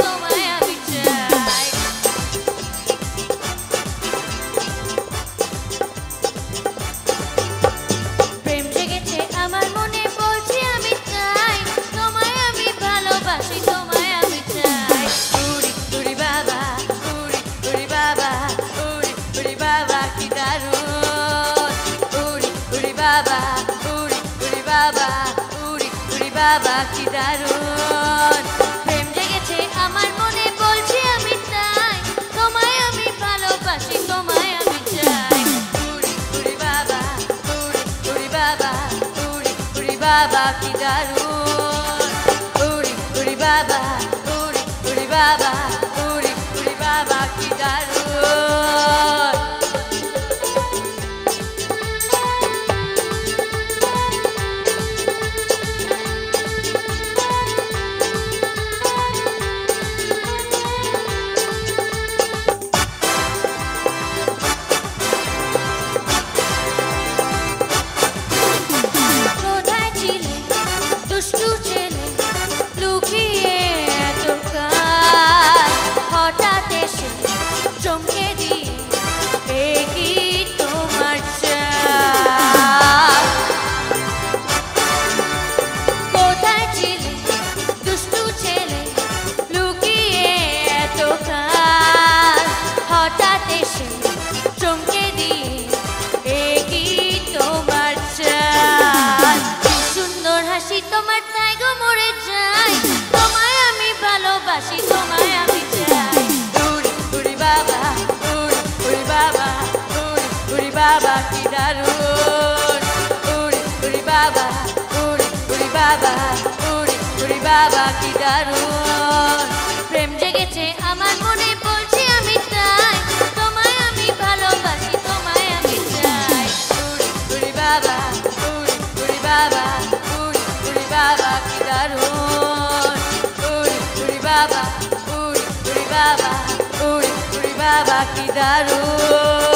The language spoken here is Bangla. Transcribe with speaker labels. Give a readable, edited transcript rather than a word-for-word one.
Speaker 1: তোমায় আমি চাই। প্রেম জেগেছে আমার মনে বলছি আমি তাই, তোমায় আমি ভালোবাসি তোমায় আমি চাই। উড়ি উড়ি বাবা, উড়ি উড়ি বাবা, উড়ি উড়ি বাবা কি দারুণ। উড়ি উড়ি বাবা, উড়ি উড়ি বাবা, উড়ি উড়ি বাবা কি দারুণ। প্রেম জেগেছে আমার মনে বলছি আমি তাই, তোমায় আমি ভালোবাসি তোমায় আমি চাই। উড়ি উড়ি বাবা, উড়ি উড়ি বাবা, উড়ি উড়ি বাবা কি দারুণ। উড়ি উড়ি বাবা, উড়ি উড়ি বাবা, উড়ি উড়ি বাবা কি দারুণ। কোথায় ছিলে দুষ্টু ছেলে, লুকিয়ে এতকাল, হঠাৎ এসে চমকে দিয়ে এ কি তোমার চাল। কোথায় ছিলে দুষ্টু ছেলে, লুকিয়ে এতকাল, হঠাৎ এসে চমকে দিয়ে এ কি তোমার চাল। কি সুন্দর হাসি তোমার তাই গো মরে যাই, তোমায় আমি ভালোবাসি তোমায় আমি চাই। উড়ি উড়ি বাবা, উড়ি উড়ি বাবা, উড়ি উড়ি বাবা কি দারুণ। উড়ি উড়ি বাবা, উড়ি উড়ি বাবা, উড়ি উড়ি বাবা কি দারুণ। প্রেম জেগেছে আমার মনে বলছি আমি তাই, তোমায় আমি ভালোবাসি তোমায় আমি চাই। উড়ি উড়ি বাবা, উড়ি উড়ি বাবা, উড়ি উড়ি বাবা কি দারুণ। উড়ি উড়ি বাবা, উড়ি উড়ি বাবা, উড়ি উড়ি বাবা কি দারুণ।